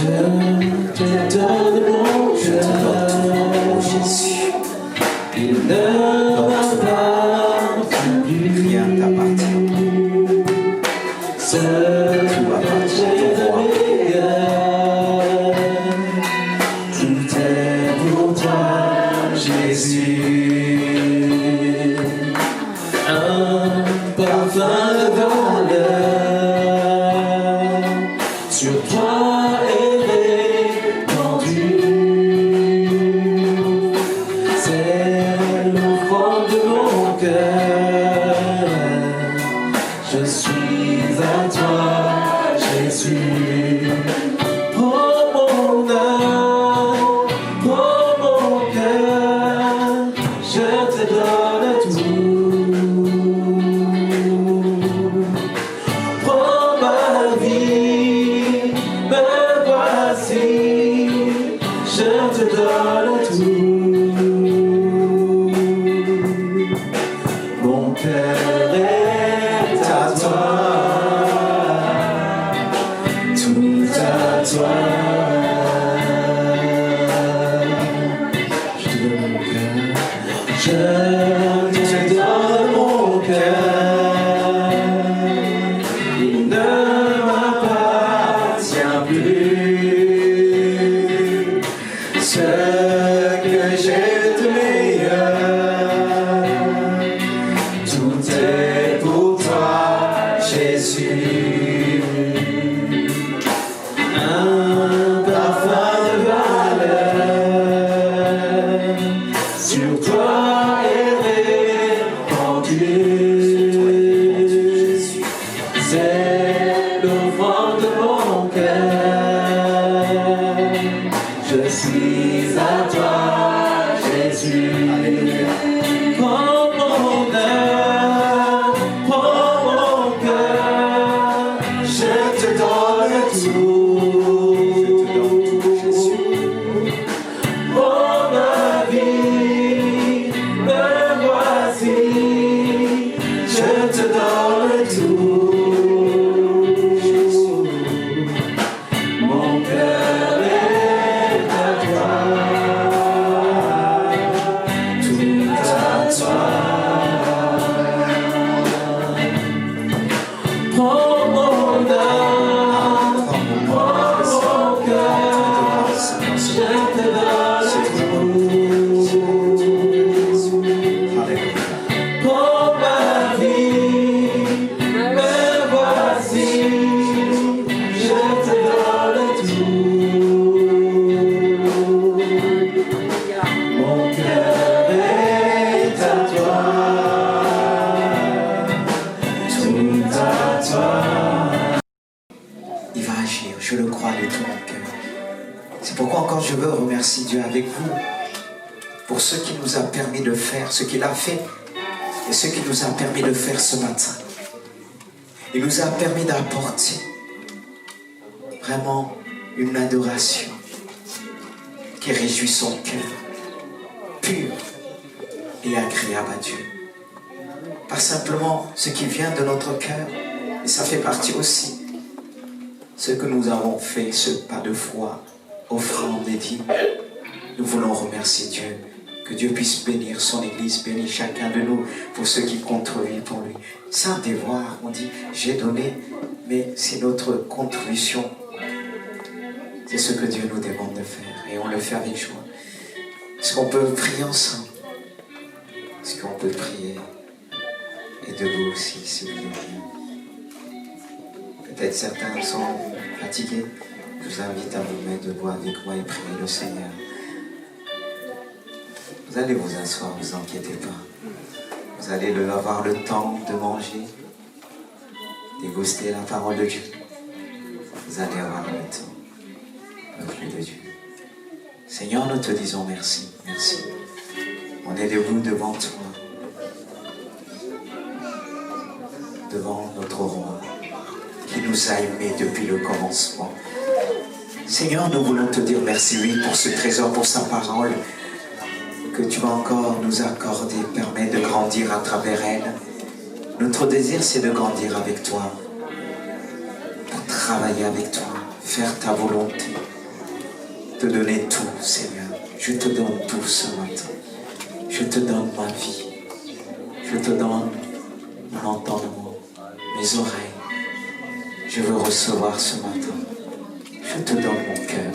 Je te donne mon cœur, Jésus. Il ne m'appartient plus. Rien t'appartient. Seul Tout appartient au roi. Tout est pour toi, Jésus. Un parfum de valeur sur toi est répandu. C'est l'offrande de mon cœur. Je suis à toi, Jésus. Prends mon âme, prends mon cœur, je te donne tout. Prends ma vie, me voici, je te donne tout. Mon cœur est à toi. Tout à toi. Je te donne mon cœur. Il ne m'appartient plus. Ce que j'ai de meilleur, tout est pour toi, Jésus. Un parfum de valeur sur toi est répandu. C'est l'offrande de mon cœur. Je suis à toi, Jésus. Prends mon âme, prends mon cœur, je te donne tout. Oh ma vie, me voici, je te donne tout. Mon cœur est à toi, tout à toi. Prends mon âme, prends mon cœur, je te donne tout. Prends ma vie, me voici, je te donne tout. Mon cœur est à toi, tout à toi. Il va agir, je le crois de tout mon cœur. C'est pourquoi encore je veux remercier Dieu avec vous pour ce qu'il nous a permis de faire, ce qu'il a fait et ce qu'il nous a permis de faire ce matin. Il nous a permis d'apporter vraiment une adoration qui réjouit son cœur, pur et agréable à Dieu. Pas simplement ce qui vient de notre cœur, mais ça fait partie aussi ce que nous avons fait, ce pas de foi, offrande et dîmes. Nous voulons remercier Dieu. Que Dieu puisse bénir son Église, bénir chacun de nous pour ceux qui contribuent pour lui. Sans devoir, on dit j'ai donné, mais c'est notre contribution. C'est ce que Dieu nous demande de faire et on le fait avec joie. Est-ce qu'on peut prier ensemble? Est-ce qu'on peut prier? Et debout aussi, si vous voulez. Peut-être certains sont fatigués. Je vous invite à vous mettre debout avec moi et prier le Seigneur. Vous allez vous asseoir, ne vous inquiétez pas. Vous allez avoir le temps de manger, déguster la parole de Dieu. Vous allez avoir le temps, peuple de Dieu. Seigneur, nous te disons merci, merci. On est debout devant toi, devant notre roi, qui nous a aimés depuis le commencement. Seigneur, nous voulons te dire merci, oui, pour ce trésor, pour sa parole, que tu vas encore nous accorder, permettre de grandir à travers elle. Notre désir, c'est de grandir avec toi, de travailler avec toi, faire ta volonté. te donner tout, Seigneur. Je te donne tout ce matin. Je te donne ma vie. Je te donne mon entendement, mes oreilles. Je veux recevoir ce matin. Je te donne mon cœur.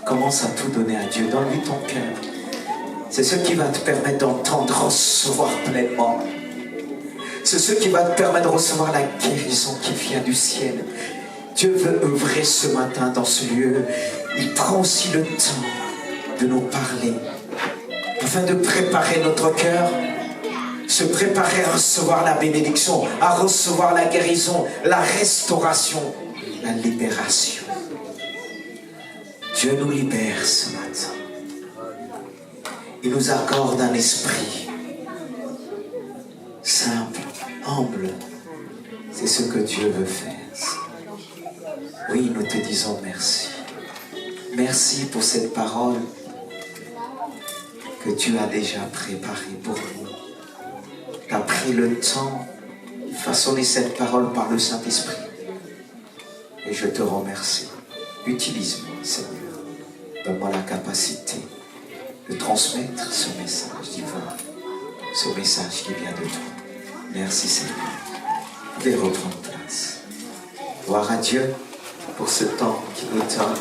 Commence à tout donner à Dieu. Donne-lui ton cœur. C'est ce qui va te permettre d'entendre, recevoir pleinement. C'est ce qui va te permettre de recevoir la guérison qui vient du ciel. Dieu veut œuvrer ce matin dans ce lieu. Il prend aussi le temps de nous parler afin de préparer notre cœur, se préparer à recevoir la bénédiction, à recevoir la guérison, la restauration, la libération. Dieu nous libère ce matin. Il nous accorde un esprit simple, humble. C'est ce que Dieu veut faire. Oui, nous te disons merci. Merci pour cette parole que tu as déjà préparée pour nous. Tu as pris le temps de façonner cette parole par le Saint-Esprit. Et je te remercie. Utilise-moi, Seigneur. Donne-moi la capacité de transmettre ce message divin, ce message qui vient de toi. Merci, Seigneur. Vous pouvez reprendre place. Gloire à Dieu pour ce temps qui nous donne,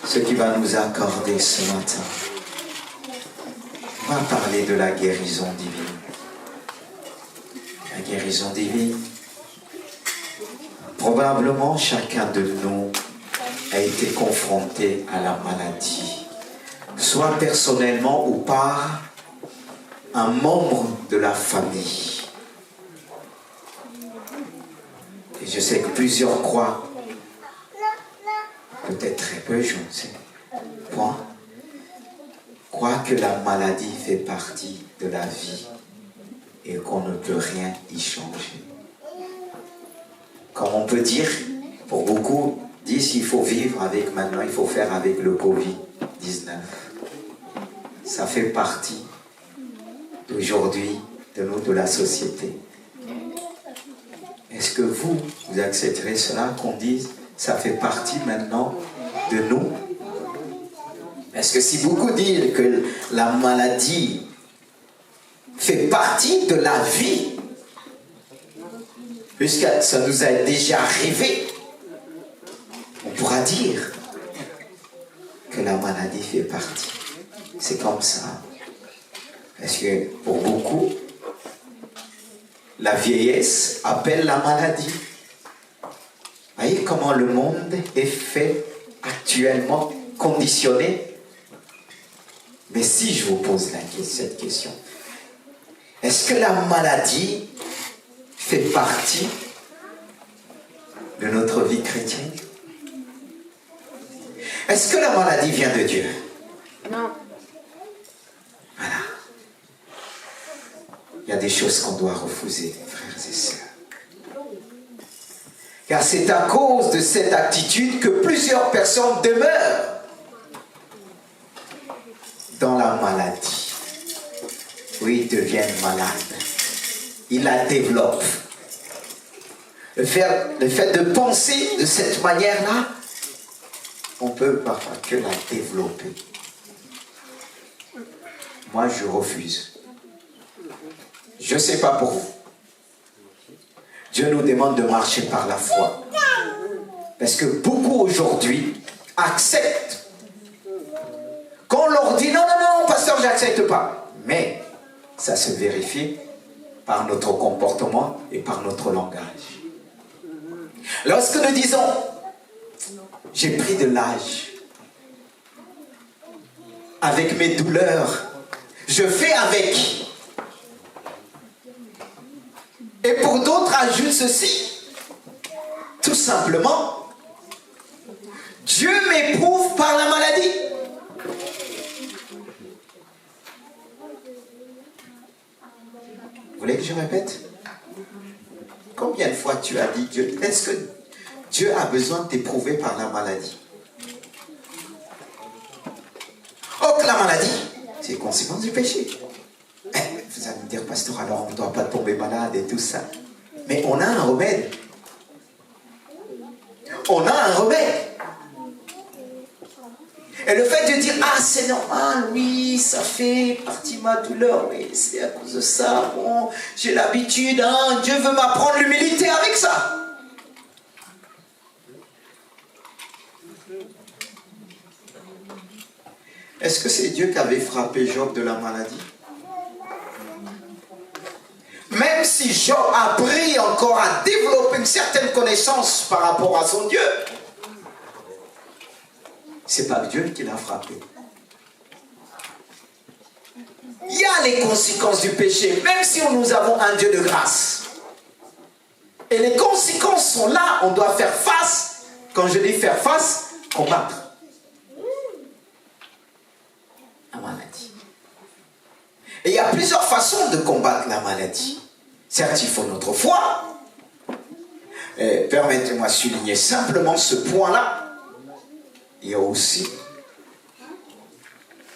ce qui va nous accorder ce matin. On va parler de la guérison divine. La guérison divine. Probablement chacun de nous a été confronté à la maladie, soit personnellement ou par un membre de la famille. Et je sais que plusieurs croient, peut-être très peu, je ne sais pas, croient que la maladie fait partie de la vie et qu'on ne peut rien y changer. Comme on peut dire, pour beaucoup, disent qu'il faut vivre avec maintenant, il faut faire avec le Covid-19. Ça fait partie d'aujourd'hui, de nous, de la société. Est-ce que vous accepterez cela, qu'on dise, ça fait partie maintenant de nous? Est-ce que si beaucoup disent que la maladie fait partie de la vie, puisque ça nous a déjà arrivé, on pourra dire que la maladie fait partie. C'est comme ça. Parce que pour beaucoup, la vieillesse appelle la maladie. Voyez comment le monde est fait actuellement, conditionné. Mais si je vous pose cette question, est-ce que la maladie fait partie de notre vie chrétienne? Est-ce que la maladie vient de Dieu? Non. Voilà. Il y a des choses qu'on doit refuser, frères et sœurs. Car c'est à cause de cette attitude que plusieurs personnes demeurent dans la maladie. Oui, ils deviennent malades. Ils la développent. Le fait de penser de cette manière-là, on peut parfois que la développer. Moi, je refuse. Je ne sais pas pour vous. Dieu nous demande de marcher par la foi. Parce que beaucoup aujourd'hui acceptent. Quand on leur dit non, non, non, pasteur, je n'accepte pas. Mais ça se vérifie par notre comportement et par notre langage. Lorsque nous disons, j'ai pris de l'âge, avec mes douleurs, je fais avec. Et pour d'autres, ajoute ceci, tout simplement, Dieu m'éprouve par la maladie. Vous voulez que je répète? Combien de fois tu as dit Dieu? Est-ce que Dieu a besoin de t'éprouver par la maladie? Oh, que la maladie, c'est conséquence du péché. Vous allez me dire, pasteur, alors on ne doit pas tomber malade et tout ça. Mais on a un remède. On a un remède. Et le fait de dire, ah c'est normal, oui, ça fait partie de ma douleur, mais c'est à cause de ça, bon, j'ai l'habitude, hein, Dieu veut m'apprendre l'humilité avec ça. Est-ce que c'est Dieu qui avait frappé Job de la maladie? Même si Job a appris encore à développer une certaine connaissance par rapport à son Dieu, c'est pas Dieu qui l'a frappé. Il y a les conséquences du péché, même si nous avons un Dieu de grâce. Et les conséquences sont là, on doit faire face. Quand je dis faire face, combattre la maladie. Et il y a plusieurs façons de combattre la maladie. Certes, il faut notre foi. Permettez-moi de souligner simplement ce point-là. Il y a aussi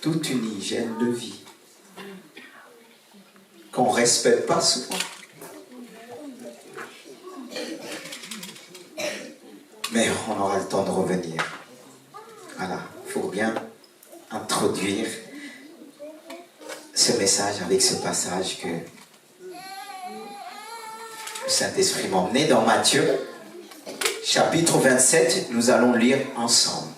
toute une hygiène de vie qu'on ne respecte pas souvent. Mais on aura le temps de revenir. Voilà, il faut bien introduire ce message avec ce passage que le Saint-Esprit m'a emmené dans Matthieu, chapitre 27, nous allons lire ensemble.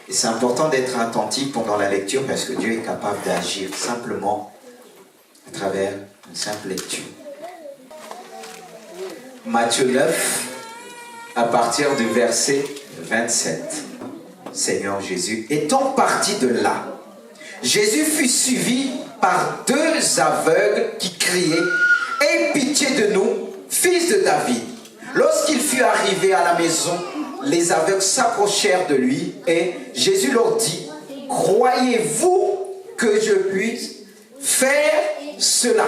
Et c'est important d'être attentif pendant la lecture parce que Dieu est capable d'agir simplement à travers une simple lecture. Matthieu 9, à partir du verset 27. Seigneur Jésus, étant parti de là, Jésus fut suivi par deux aveugles qui criaient « Aie pitié de nous, fils de David !» Lorsqu'il fut arrivé à la maison, les aveugles s'approchèrent de lui et Jésus leur dit « Croyez-vous que je puisse faire cela ?»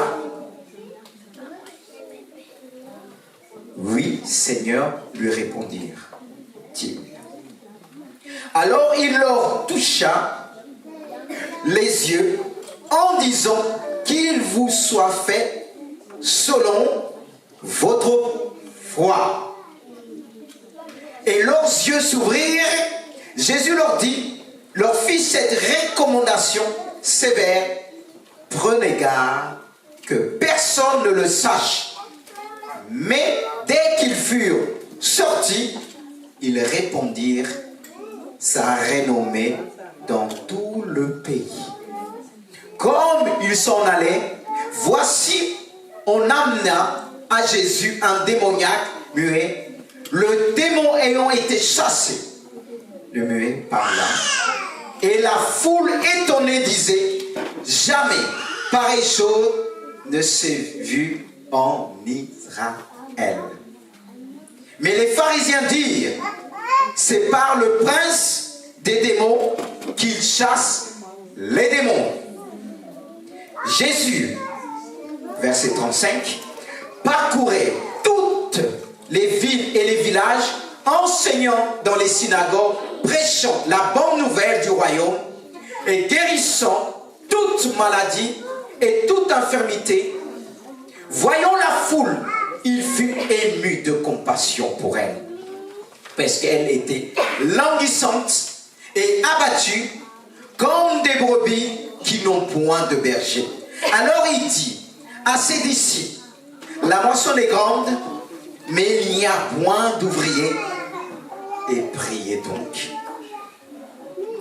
« Oui, Seigneur, lui répondirent-ils. Alors il leur toucha les yeux en disant qu'il vous soit fait selon votre foi. Et leurs yeux s'ouvrirent. Jésus leur dit, leur fit cette recommandation sévère: prenez garde que personne ne le sache. Mais dès qu'ils furent sortis, ils répandirent sa renommée dans tout le pays. Comme ils s'en allaient, voici, on amena à Jésus un démoniaque muet. Le démon ayant été chassé, le muet parla, et la foule étonnée disait: jamais pareille chose ne s'est vue en Israël. Mais les pharisiens dirent: c'est par le prince des démons qu'il chasse les démons. Jésus, verset 35, parcourait toutes les villes et les villages, enseignant dans les synagogues, prêchant la bonne nouvelle du royaume et guérissant toute maladie et toute infirmité. Voyant la foule, il fut ému de compassion pour elle, parce qu'elle était languissante et abattue comme des brebis qui n'ont point de berger. Alors il dit à ses disciples: la moisson est grande, mais il n'y a point d'ouvriers. Et priez donc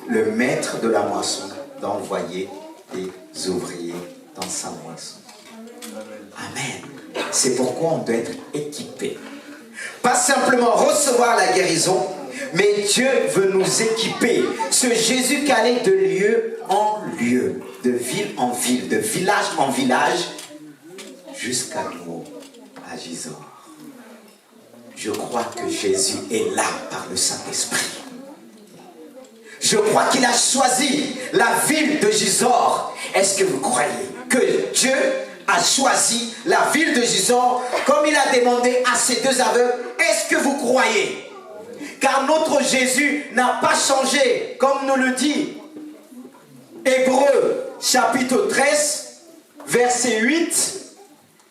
le maître de la moisson d'envoyer des ouvriers dans sa moisson. Amen. C'est pourquoi on doit être équipé. Pas simplement recevoir la guérison, mais Dieu veut nous équiper. Ce Jésus qui allait de lieu en lieu, de ville en ville, de village en village, jusqu'à nous, à Gisors. Je crois que Jésus est là par le Saint-Esprit. Je crois qu'il a choisi la ville de Gisors. Est-ce que vous croyez que Dieu a choisi la ville de Gisors comme il a demandé à ces deux aveugles? Est-ce que vous croyez? Car notre Jésus n'a pas changé, comme nous le dit Hébreux chapitre 13, verset 8,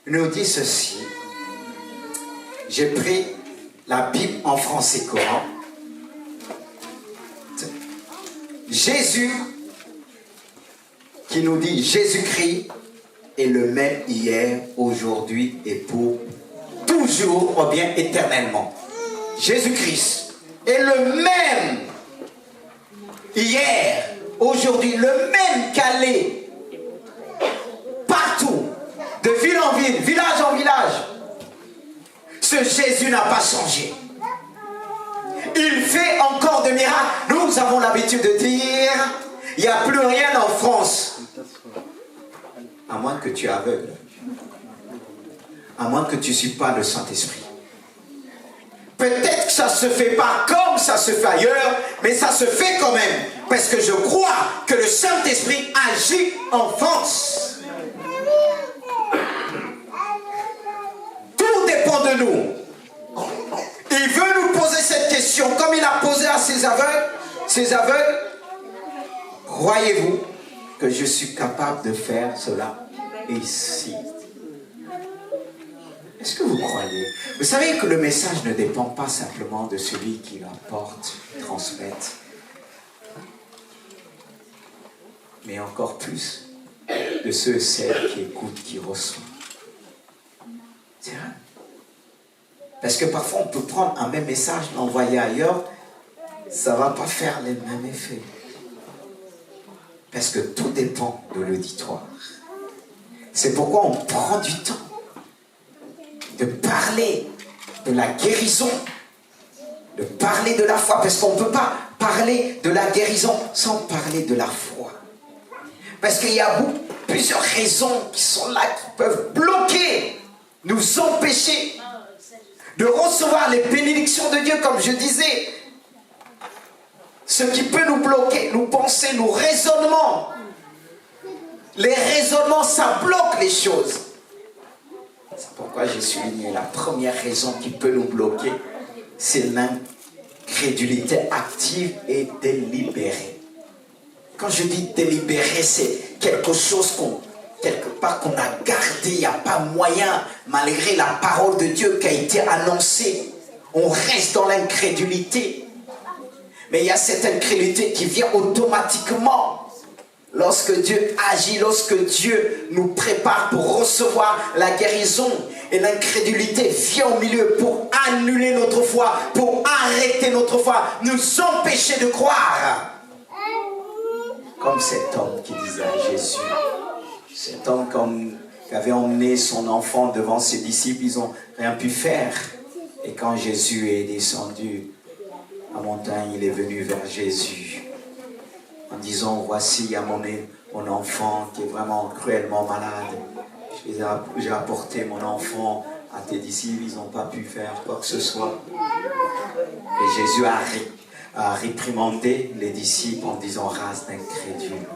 nous dit ceci. J'ai pris la Bible en français courant. Jésus, qui nous dit Jésus-Christ est le même hier, aujourd'hui et pour toujours, ou bien éternellement. Jésus-Christ est le même hier, aujourd'hui, le même qu'aller partout, de ville en ville, village en village. Ce Jésus n'a pas changé. Il fait encore des miracles. Nous avons l'habitude de dire, il n'y a plus rien en France. À moins que tu es aveugle. À moins que tu ne suis pas le Saint-Esprit. Peut-être que ça ne se fait pas comme ça se fait ailleurs, mais ça se fait quand même. Parce que je crois que le Saint-Esprit agit en France. Tout dépend de nous. Il veut nous poser cette question, comme il a posé à ces aveugles. Croyez-vous que je suis capable de faire cela ici? Est-ce que vous croyez? Vous savez que le message ne dépend pas simplement de celui qui l'apporte, transmette, mais encore plus de ceux et celles qui écoutent, qui reçoivent. C'est vrai. Parce que parfois on peut prendre un même message, l'envoyer ailleurs, ça ne va pas faire les mêmes effets. Parce que tout dépend de l'auditoire. C'est pourquoi on prend du temps de parler de la guérison, de parler de la foi, parce qu'on ne peut pas parler de la guérison sans parler de la foi. Parce qu'il y a plusieurs raisons qui sont là, qui peuvent bloquer, nous empêcher de recevoir les bénédictions de Dieu, comme je disais. Ce qui peut nous bloquer, nos pensées, nos raisonnements. Les raisonnements, ça bloque les choses. C'est pourquoi j'ai souligné la première raison qui peut nous bloquer, c'est l'incrédulité active et délibérée. Quand je dis délibérée, c'est quelque chose quelque part qu'on a gardé, il n'y a pas moyen, malgré la parole de Dieu qui a été annoncée. On reste dans l'incrédulité. Mais il y a cette incrédulité qui vient automatiquement. Lorsque Dieu agit, lorsque Dieu nous prépare pour recevoir la guérison, et l'incrédulité vient au milieu pour annuler notre foi, pour arrêter notre foi, nous empêcher de croire. Comme cet homme qui disait à Jésus, cet homme qui avait emmené son enfant devant ses disciples, ils n'ont rien pu faire. Et quand Jésus est descendu à la montagne, il est venu vers Jésus en disant, voici, il y a mon enfant qui est vraiment cruellement malade. J'ai apporté mon enfant à tes disciples, ils n'ont pas pu faire quoi que ce soit. Et Jésus a réprimandé les disciples en disant, race d'incrédules.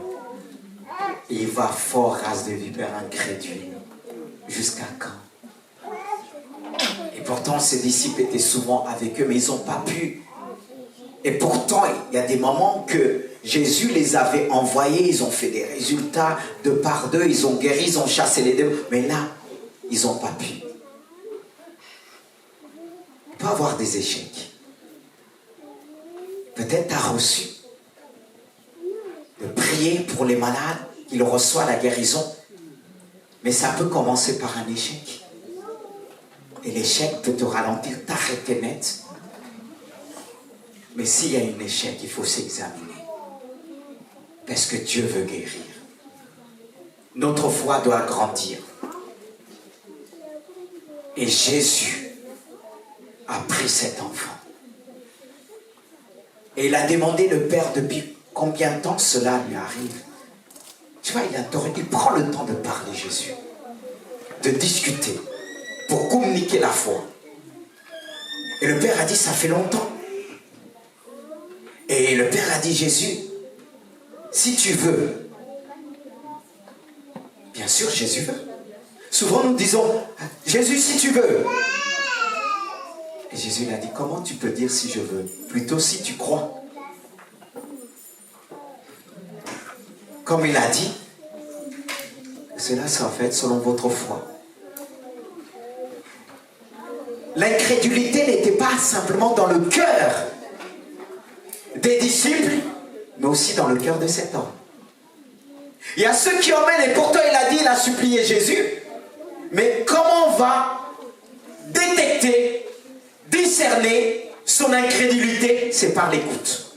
Et il va fort, race de vipères incrédules. Jusqu'à quand? Et pourtant, ses disciples étaient souvent avec eux, mais ils n'ont pas pu. Et pourtant, il y a des moments que Jésus les avait envoyés, ils ont fait des résultats de par d'eux, ils ont guéri, ils ont chassé les démons. Mais là, ils n'ont pas pu. On peut avoir des échecs. Peut-être tu as reçu de prier pour les malades, qu'ils reçoivent la guérison. Mais ça peut commencer par un échec. Et l'échec peut te ralentir, t'arrêter net. Mais s'il y a un échec, il faut s'examiner. Parce que Dieu veut guérir. Notre foi doit grandir. Et Jésus a pris cet enfant. Et il a demandé le Père depuis combien de temps cela lui arrive. Tu vois, il prend le temps de parler, Jésus. De discuter. Pour communiquer la foi. Et le Père a dit, ça fait longtemps. Et le Père a dit, Jésus, si tu veux. Bien sûr, Jésus veut. Souvent nous disons, Jésus, si tu veux. Et Jésus il a dit, comment tu peux dire si je veux? Plutôt si tu crois. Comme il a dit, cela sera fait selon votre foi. L'incrédulité n'était pas simplement dans le cœur des disciples, mais aussi dans le cœur de cet homme. Il y a ceux qui emmènent, et pourtant il a dit, il a supplié Jésus. Mais comment on va détecter, discerner son incrédulité? C'est par l'écoute.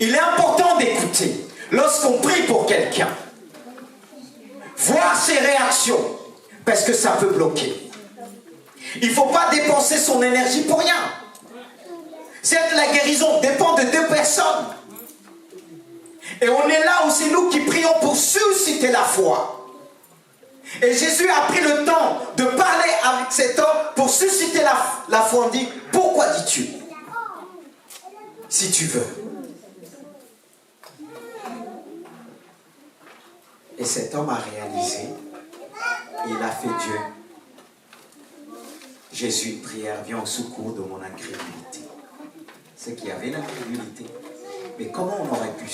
Il est important d'écouter lorsqu'on prie pour quelqu'un. Voir ses réactions, parce que ça peut bloquer. Il ne faut pas dépenser son énergie pour rien. Certes, la guérison dépend de deux personnes. Et on est là où c'est nous qui prions pour susciter la foi. Et Jésus a pris le temps de parler avec cet homme pour susciter la foi. On dit, pourquoi dis-tu? Si tu veux. Et cet homme a réalisé, il a fait Dieu. Jésus, une prière, vient au secours de mon incrédulité. C'est qu'il y avait l'incrédulité. Mais comment on aurait pu,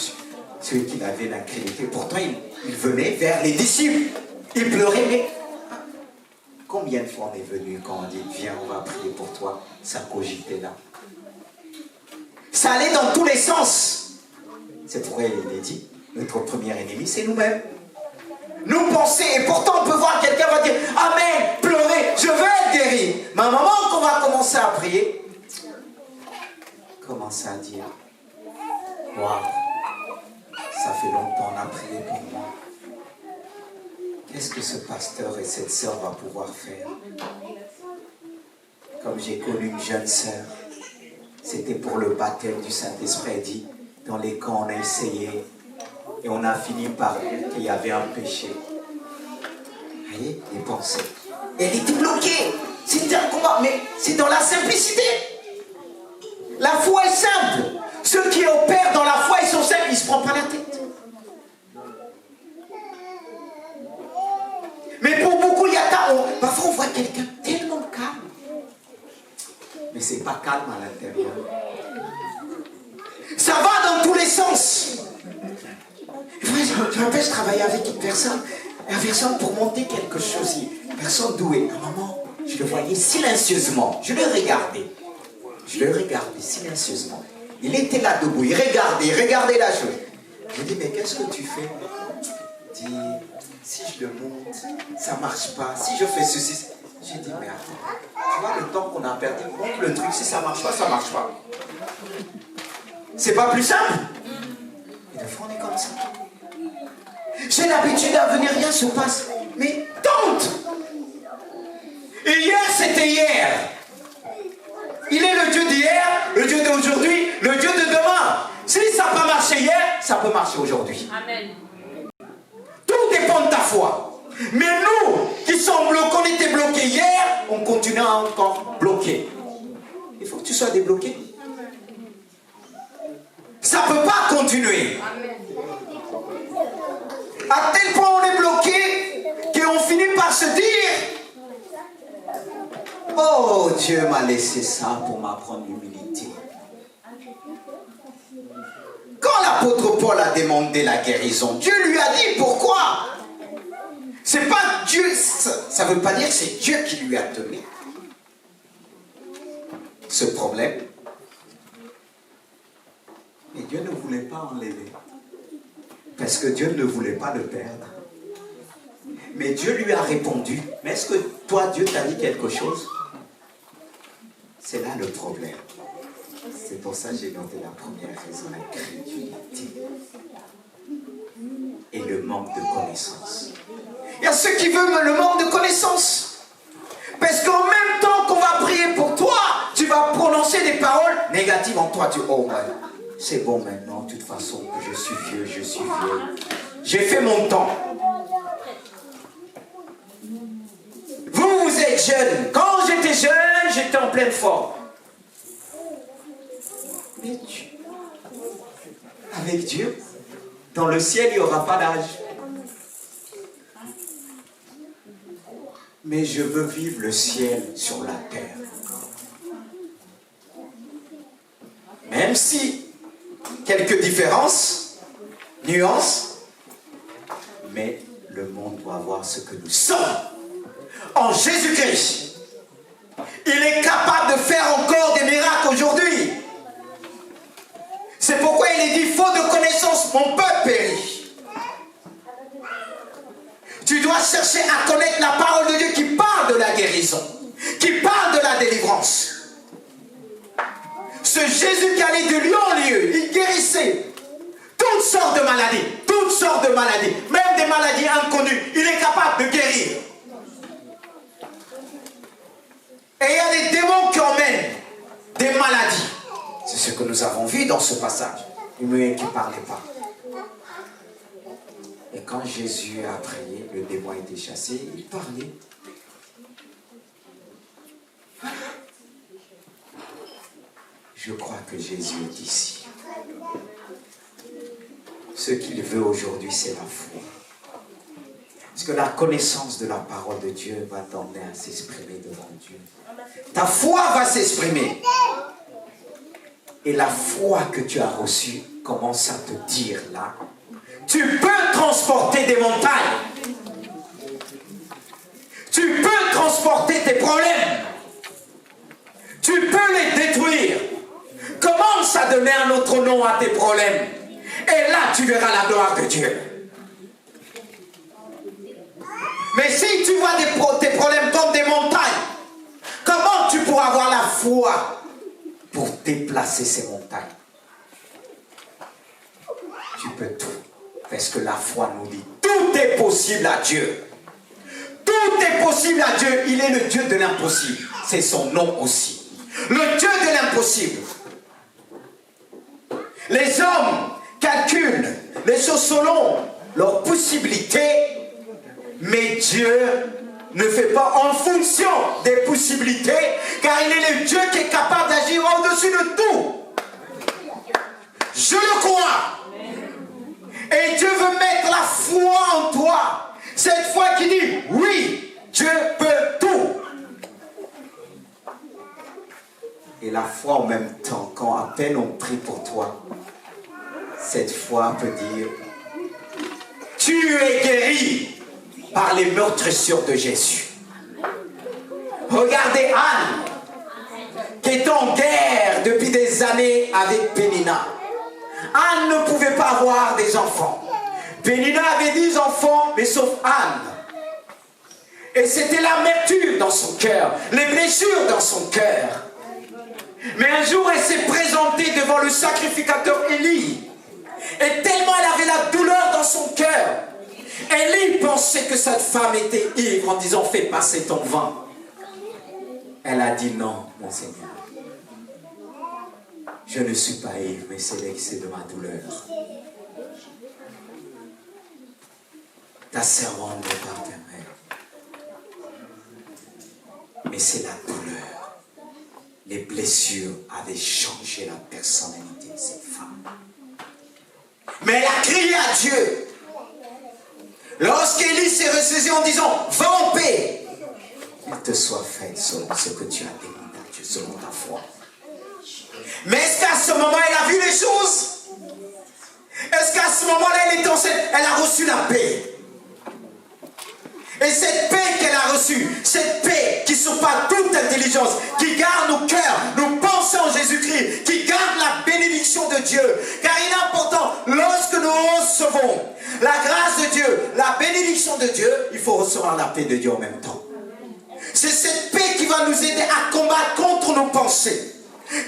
ceux qui avaient l'incrédulité, pourtant il venait vers les disciples. Il pleurait, mais combien de fois on est venu quand on dit, viens, on va prier pour toi, ça cogitait là. Ça allait dans tous les sens. C'est pourquoi il est dit, notre premier ennemi, c'est nous-mêmes. Nous penser, et pourtant on peut voir quelqu'un va dire, amen, pleurer, je veux être guéri. Mais à un moment qu'on va commencer à prier, commencer à dire, waouh, ça fait longtemps qu'on a prié pour moi. Qu'est-ce que ce pasteur et cette sœur va pouvoir faire? Comme j'ai connu une jeune sœur, c'était pour le baptême du Saint-Esprit, elle dit, dans les camps on a essayé, et on a fini par dire qu'il y avait un péché. Vous voyez, les pensées. Et elle était bloquée. C'était un combat, mais c'est dans la simplicité. La foi est simple. Ceux qui opèrent dans la foi, ils sont simples, ils ne se prennent pas la tête. Mais pour beaucoup, il y a parfois on voit quelqu'un tellement calme. Mais c'est pas calme à l'intérieur. Ça va dans tous les sens. Je me rappelle, je travaillais avec une personne pour monter quelque chose, une personne douée. À un moment, je le voyais silencieusement. Je le regardais silencieusement. Il était là debout, il regardait la chose. Je lui dis, mais qu'est-ce que tu fais? Il dit, si je le monte, ça ne marche pas. Si je fais ceci, j'ai dit, mais attends, tu vois le temps qu'on a perdu, monte le truc, si ça ne marche pas, ça ne marche pas. C'est pas plus simple? Et des fois, on est comme ça. J'ai l'habitude à venir, rien se passe. Mais tente! Et hier, c'était hier. Il est le Dieu d'hier, le Dieu d'aujourd'hui, le Dieu de demain. Si ça n'a pas marché hier, ça peut marcher aujourd'hui. Amen. Tout dépend de ta foi. Mais nous, qui sommes bloqués, on était bloqués hier, on continue à encore bloquer. Il faut que tu sois débloqué. Ça ne peut pas continuer. À tel point on est bloqué qu'on finit par se dire, oh, Dieu m'a laissé ça pour m'apprendre l'humilité. Quand l'apôtre Paul a demandé la guérison, Dieu lui a dit pourquoi. C'est pas Dieu, ça ne veut pas dire que c'est Dieu qui lui a donné ce problème. Mais Dieu ne voulait pas enlever. Parce que Dieu ne voulait pas le perdre. Mais Dieu lui a répondu. Mais est-ce que toi, Dieu t'a dit quelque chose? C'est là le problème. C'est pour ça que j'ai noté la première raison, l'incrédulité. Et le manque de connaissance. Il y a ceux qui veulent le manque de connaissance. Parce qu'en même temps qu'on va prier pour toi, tu vas prononcer des paroles négatives en toi. Tu dis, oh, c'est bon maintenant, de toute façon, que je suis vieux. J'ai fait mon temps. Vous êtes jeune. Quand j'étais jeune, j'étais en pleine forme. Mais avec Dieu, dans le ciel, il n'y aura pas d'âge. Mais je veux vivre le ciel sur la terre. Même si quelques différences, nuances, mais le monde doit voir ce que nous sommes en Jésus-Christ. Il est capable de faire encore des miracles aujourd'hui. C'est pourquoi il il dit, faute de connaissance, mon peuple périt. Tu dois chercher à connaître la parole de Dieu qui parle de la guérison, qui parle de la délivrance. Ce Jésus qui allait de lieu en lieu, il guérissait toutes sortes de maladies, même des maladies inconnues, il est capable de guérir. Et il y a des démons qui emmènent des maladies. C'est ce que nous avons vu dans ce passage. Il ne parlait pas. Et quand Jésus a prié, le démon a été chassé, il parlait. Je crois que Jésus est ici. Ce qu'il veut aujourd'hui, c'est la foi. Parce que la connaissance de la parole de Dieu va t'emmener à s'exprimer devant Dieu. Ta foi va s'exprimer. Et la foi que tu as reçue commence à te dire là, tu peux transporter des montagnes. Tu peux transporter tes problèmes. Tu peux les détruire. Commence à donner un autre nom à tes problèmes. Et là, tu verras la gloire de Dieu. Mais si tu vois tes problèmes comme des montagnes, comment tu pourras avoir la foi pour déplacer ces montagnes? Tu peux tout. Parce que la foi nous dit, tout est possible à Dieu. Tout est possible à Dieu. Il est le Dieu de l'impossible. C'est son nom aussi. Le Dieu de l'impossible. Les hommes calculent les choses selon leurs possibilités, mais Dieu ne fait pas en fonction des possibilités, car il est le Dieu qui est capable d'agir au-dessus de tout. Je le crois. Et Dieu veut mettre la foi en toi. Cette foi qui dit, oui, Dieu peut tout. Et la foi en même temps, quand à peine on prie pour toi, cette foi peut dire, tu es guéri par les meurtrissures de Jésus. Regardez Anne, qui est en guerre depuis des années avec Pénina. Anne ne pouvait pas avoir des enfants. Pénina avait 10 enfants, mais sauf Anne. Et c'était l'amertume dans son cœur, les blessures dans son cœur. Mais un jour, elle s'est présentée devant le sacrificateur Élie. Et tellement elle avait la douleur dans son cœur, Élie pensait que cette femme était ivre en disant, fais passer ton vin. Elle a dit, non, mon Seigneur. Je ne suis pas ivre, mais c'est l'excès de ma douleur. Ta servante n'est pas infirmière. Mais c'est la douleur. Les blessures avaient changé la personnalité de cette femme. Mais elle a crié à Dieu. Lorsqu'Élie s'est ressaisi en disant, va en paix, il te soit fait selon ce que tu as demandé à Dieu, selon ta foi. Mais est-ce qu'à ce moment, elle a vu les choses? Est-ce qu'à ce moment-là, elle est enceinte? Elle a reçu la paix. Et cette paix qu'elle a reçue, cette paix qui surpasse toute intelligence, qui garde nos cœurs, nos pensées en Jésus-Christ, qui garde la bénédiction de Dieu. Car il est important, lorsque nous recevons la grâce de Dieu, la bénédiction de Dieu, il faut recevoir la paix de Dieu en même temps. C'est cette paix qui va nous aider à combattre contre nos pensées.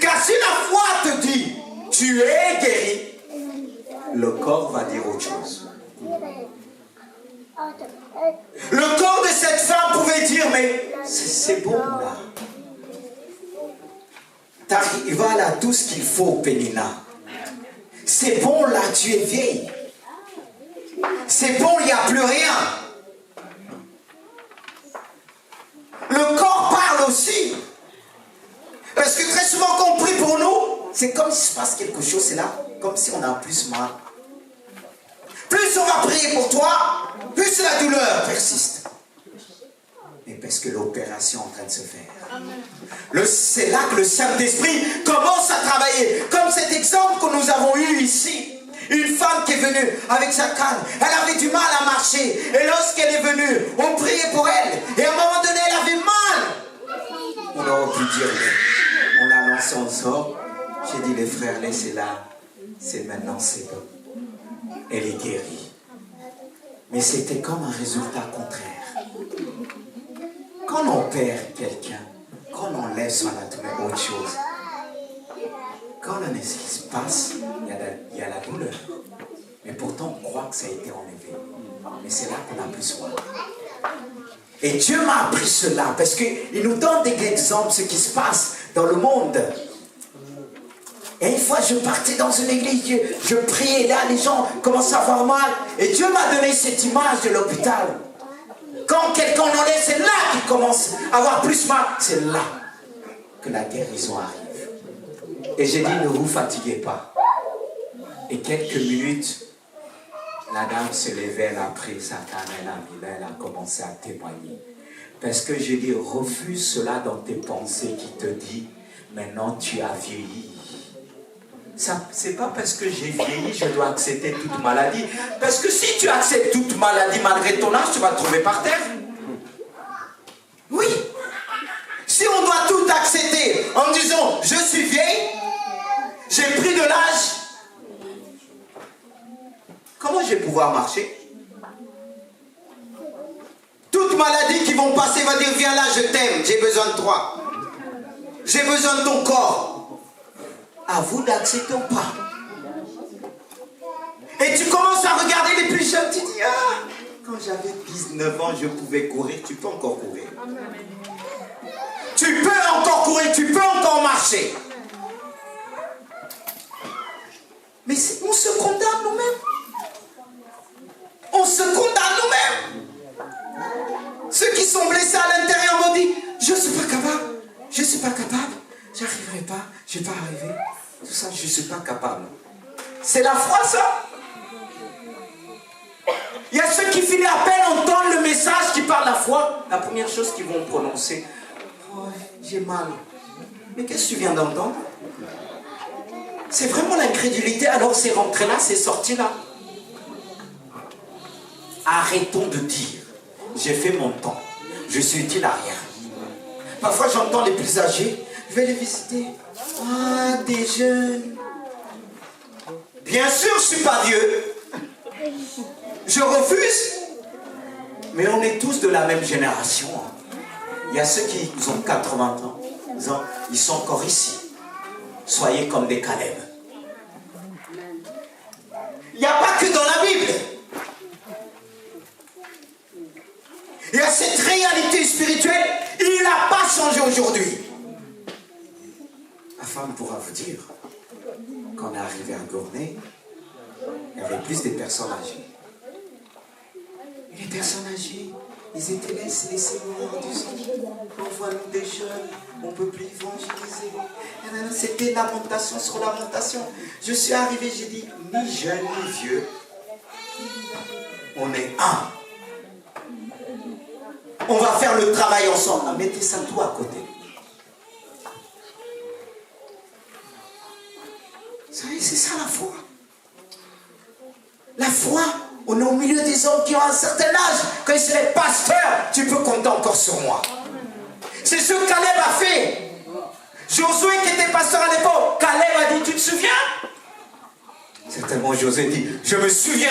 Car si la foi te dit, tu es guéri, le corps va dire autre chose. Le corps de cette femme pouvait dire, mais c'est bon là. Il va là tout ce qu'il faut, Pénina. C'est bon là, tu es vieille. C'est bon, il n'y a plus rien. Le corps parle aussi. Parce que très souvent quand on prie pour nous, c'est comme s'il se passe quelque chose, c'est là, comme si on a plus mal. Plus on va prier pour toi, plus la douleur persiste. Mais parce que l'opération est en train de se faire. C'est là que le Saint-Esprit commence à travailler. Comme cet exemple que nous avons eu ici. Une femme qui est venue avec sa canne. Elle avait du mal à marcher. Et lorsqu'elle est venue, on priait pour elle. Et à un moment donné, elle avait mal. On aurait pu dire, on l'a lancée en sort. J'ai dit, les frères, laissez-la. c'est maintenant, c'est bon. Elle est guérie. Mais c'était comme un résultat contraire. Quand on perd quelqu'un, quand on laisse son anatomie autre chose, quand on a ce qui se passe, il y a la douleur. Mais pourtant, on croit que ça a été enlevé. Mais c'est là qu'on a plus soin. Et Dieu m'a appris cela parce qu'il nous donne des exemples de ce qui se passe dans le monde. Et une fois, je partais dans une église, je priais, là, les gens commençaient à avoir mal. Et Dieu m'a donné cette image de l'hôpital. Quand quelqu'un enlève, c'est là qu'il commence à avoir plus mal. C'est là que la guérison arrive. Et j'ai dit, ne vous fatiguez pas. Et quelques minutes, la dame se levait, elle a pris sa canne, elle a commencé à témoigner. Parce que j'ai dit, refuse cela dans tes pensées qui te dit, maintenant tu as vieilli. C'est pas parce que j'ai vieilli, je dois accepter toute maladie. Parce que si tu acceptes toute maladie malgré ton âge, tu vas te trouver par terre. Oui. Si on doit tout accepter en disant, je suis vieille, j'ai pris de l'âge, comment je vais pouvoir marcher? Toutes maladies qui vont passer va dire, viens là, je t'aime, j'ai besoin de toi. J'ai besoin de ton corps. À vous d'accepter ou pas. Et tu commences à regarder les plus jeunes, tu dis, ah, quand j'avais 19 ans, je pouvais courir, tu peux encore courir. Tu peux encore courir, tu peux encore marcher. Mais on se condamne nous-mêmes. On se condamne nous-mêmes. Ceux qui sont blessés à l'intérieur m'ont dit, je ne suis pas capable, je ne suis pas capable, j'arriverai pas, je ne vais pas arriver. Tout ça, je ne suis pas capable. C'est la foi, ça. Il y a ceux qui finissent à peine entendre le message qui parle la foi. La première chose qu'ils vont prononcer, oh, j'ai mal. Mais qu'est-ce que tu viens d'entendre? C'est vraiment l'incrédulité. Alors c'est rentré là, c'est sorti là. Arrêtons de dire, j'ai fait mon temps, je suis utile à rien. Parfois j'entends les plus âgés, je vais les visiter. Ah, des jeunes. Bien sûr, je ne suis pas vieux. Je refuse. Mais on est tous de la même génération. Il y a ceux qui ont 80 ans. Ils sont encore ici. Soyez comme des Caleb. Il n'y a pas que dans la Bible. Il y a cette réalité spirituelle. Il n'a pas changé aujourd'hui. La femme pourra vous dire, quand on est arrivé à Gournay, il y avait plus de personnes âgées. Et les personnes âgées, ils étaient laissez-nous en disant, envoie-nous des jeunes, on ne peut plus évangéliser. C'était lamentation sur lamentation. Je suis arrivé, j'ai dit, ni jeune ni vieux, on est un. On va faire le travail ensemble. Ah, mettez ça tout à côté. Vous savez, c'est ça la foi. La foi, on est au milieu des hommes qui ont un certain âge. Quand ils seraient pasteurs, tu peux compter encore sur moi. C'est ce que Caleb a fait. Josué qui était pasteur à l'époque, Caleb a dit, tu te souviens? Certainement Josué dit, je me souviens.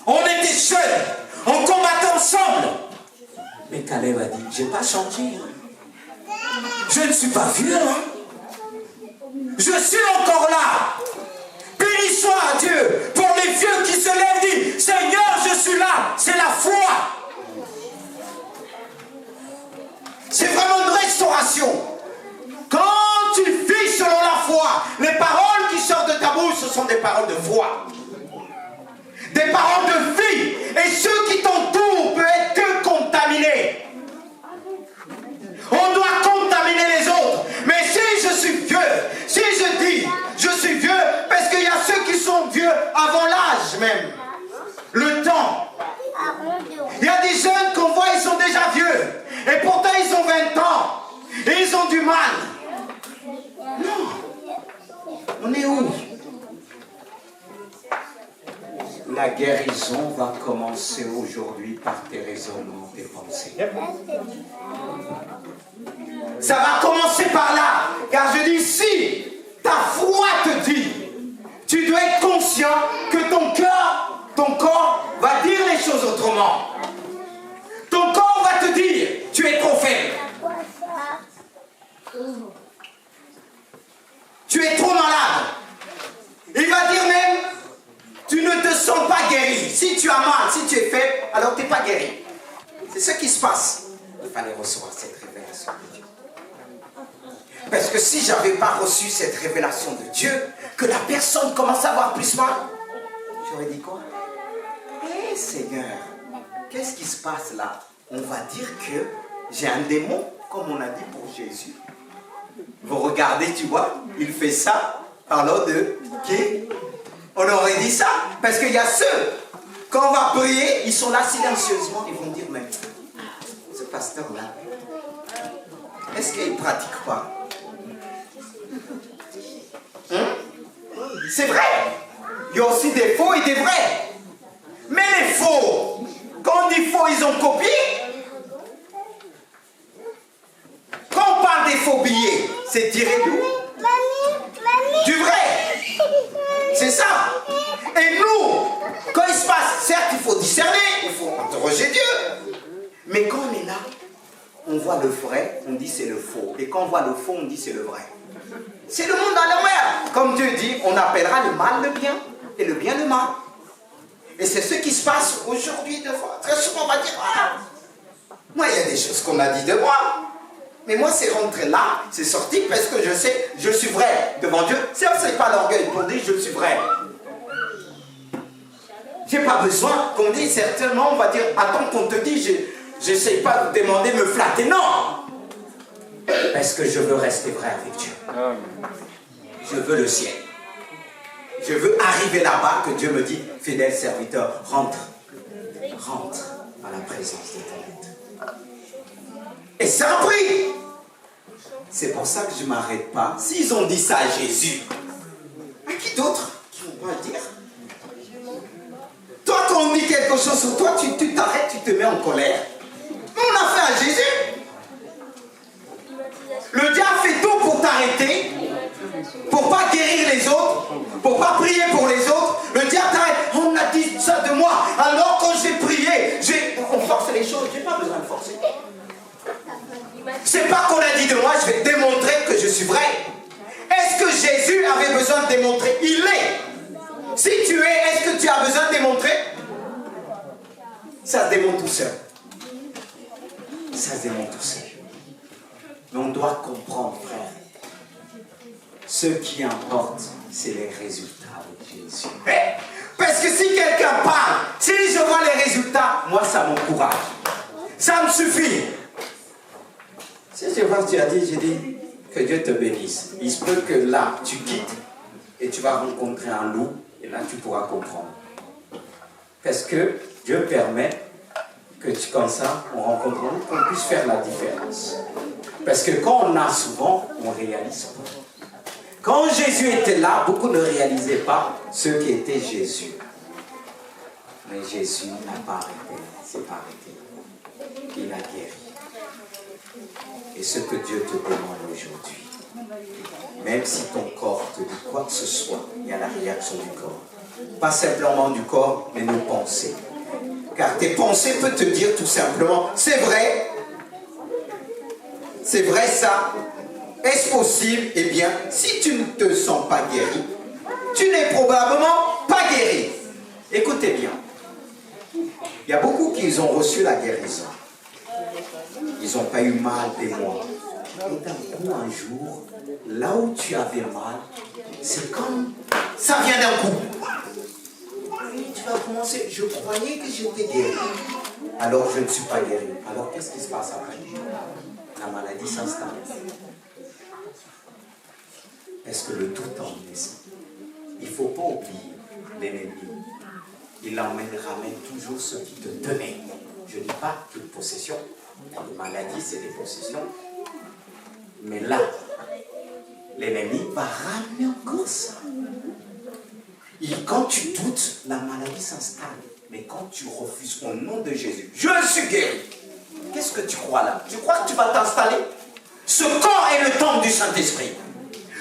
On était jeunes, on combattait ensemble. Mais Caleb a dit, je n'ai pas changé. Hein. Je ne suis pas vieux. Hein. Je suis encore là. Béni soit Dieu pour les vieux qui se lèvent et disent, Seigneur, je suis là. C'est la foi. C'est vraiment une restauration. Quand tu vis selon la foi, les paroles qui sortent de ta bouche, ce sont des paroles de foi. Des paroles de vie. Et ceux qui t'entourent peuvent être que contaminés. On doit contaminer les autres. Mais si je suis vieux, si je dis je suis vieux, parce qu'il y a ceux qui sont vieux avant l'âge même. Le temps. Il y a des jeunes qu'on voit, ils sont déjà vieux. Et pourtant ils ont 20 ans. Et ils ont du mal. Non. On est où? La guérison va commencer aujourd'hui par tes raisonnements, tes pensées. Ça va commencer par là. Car je dis, si ta foi te dit, tu dois être moment. Ton corps va te dire, tu es trop faible. Tu es trop malade. Il va dire même, tu ne te sens pas guéri. Si tu as mal, si tu es faible, alors tu n'es pas guéri. C'est ce qui se passe. Il fallait recevoir cette révélation de Dieu. Parce que si je n'avais pas reçu cette révélation de Dieu, que la personne commence à avoir plus mal, j'aurais dit quoi? Eh Seigneur, qu'est-ce qui se passe là? On va dire que j'ai un démon, comme on a dit pour Jésus. Vous regardez, tu vois, il fait ça, alors de qui? On aurait dit ça, parce qu'il y a ceux, quand on va prier, ils sont là silencieusement, ils vont dire, mais ce pasteur-là, est-ce qu'il ne pratique pas? C'est vrai. Il y a aussi des faux et des vrais. Mais les faux, quand on dit faux, ils ont copié. Quand on parle des faux billets, c'est tiré d'où? Du vrai. C'est ça. Et nous, quand il se passe, certes, il faut discerner, il faut interroger Dieu. Mais quand on est là, on voit le vrai, on dit c'est le faux. Et quand on voit le faux, on dit c'est le vrai. C'est le monde à l'envers. Comme Dieu dit, on appellera le mal le bien et le bien le mal. Et c'est ce qui se passe aujourd'hui. Très souvent, on va dire, ah, moi, il y a des choses qu'on a dit de moi. Mais moi, c'est rentré là, c'est sorti parce que je sais, je suis vrai devant Dieu. C'est pas l'orgueil pour dire, je suis vrai. J'ai pas besoin qu'on dise, certainement, on va dire, attends qu'on te dise, je n'essaie pas de demander, me flatter. Non! Parce que je veux rester vrai avec Dieu. Je veux le ciel. Je veux arriver là-bas, que Dieu me dit, fidèle serviteur, rentre. Rentre à la présence de ton maître. Et c'est un prix. C'est pour ça que je ne m'arrête pas. S'ils ont dit ça à Jésus, à qui d'autre qui vont pas le dire? Toi, quand on dit quelque chose sur toi, tu t'arrêtes, tu te mets en colère. Mais on a fait à Jésus. Le diable fait tout pour t'arrêter, pour pas guérir les autres, pour pas prier pour les autres. Le diable t'arrête. On a dit ça de moi. Alors quand j'ai prié, on force les choses. J'ai pas besoin de forcer. C'est pas qu'on a dit de moi, je vais démontrer que je suis vrai. Est-ce que Jésus avait besoin de démontrer? Il l'est. Si tu es, est-ce que tu as besoin de démontrer? Ça se démontre tout seul. Ça se démontre tout seul. Mais on doit comprendre, frère. Ce qui importe, c'est les résultats de Jésus. Parce que si quelqu'un parle, si je vois les résultats, moi ça m'encourage. Ça me suffit. Si je vois que tu as dit, j'ai dit, que Dieu te bénisse. Il se peut que là, tu quittes et tu vas rencontrer un loup et là tu pourras comprendre. Parce que Dieu permet que comme ça, on rencontre un loup, qu'on puisse faire la différence. Parce que quand on a souvent, on ne réalise pas. Quand Jésus était là, beaucoup ne réalisaient pas ce qu'était Jésus. Mais Jésus n'a pas arrêté, s'est pas arrêté. Il a guéri. Et ce que Dieu te demande aujourd'hui, même si ton corps te dit quoi que ce soit, il y a la réaction du corps. Pas simplement du corps, mais nos pensées. Car tes pensées peuvent te dire tout simplement, c'est vrai ça. Est-ce possible? Eh bien, si tu ne te sens pas guéri, tu n'es probablement pas guéri. Écoutez bien. Il y a beaucoup qui ont reçu la guérison. Ils n'ont pas eu mal des mois. Et d'un coup, un jour, là où tu avais mal, c'est comme ça vient d'un coup. Et tu vas commencer, je croyais que j'étais guéri. Alors je ne suis pas guéri. Alors qu'est-ce qui se passe après? La maladie s'installe. Est-ce que le tout en est? Il ne faut pas oublier l'ennemi. Il ramène toujours ce qui te tenait. Je ne dis pas qu'une possession. Les maladies, c'est des possessions. Mais là, l'ennemi va ramener encore ça. Et quand tu doutes, la maladie s'installe. Mais quand tu refuses au nom de Jésus, je suis guéri. Qu'est-ce que tu crois là? Tu crois que tu vas t'installer? Ce corps est le temple du Saint-Esprit.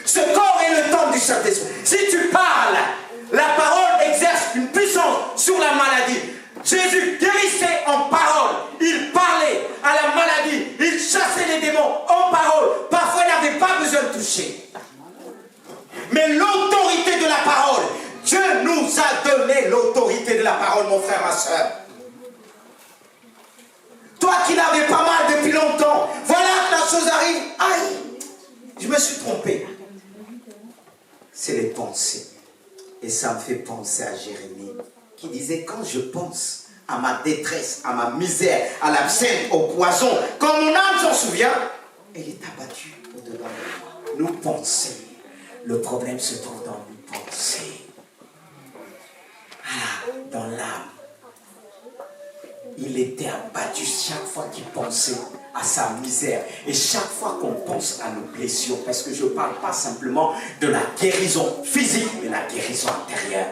Ce corps est le temple du Saint-Esprit. Si tu parles, la parole exerce une puissance sur la maladie. Jésus guérissait connais l'autorité de la parole, mon frère, ma soeur. Toi qui l'avais pas mal depuis longtemps, voilà que la chose arrive. Aïe, je me suis trompé. C'est les pensées. Et ça me fait penser à Jérémie, qui disait, quand je pense à ma détresse, à ma misère, à l'absinthe, au poison, quand mon âme s'en souvient, elle est abattue au-dedans de moi. Nos pensées. Le problème se trouve dans nos pensées. Voilà, dans l'âme. Il était abattu chaque fois qu'il pensait à sa misère. Et chaque fois qu'on pense à nos blessures, parce que je ne parle pas simplement de la guérison physique, mais la guérison intérieure.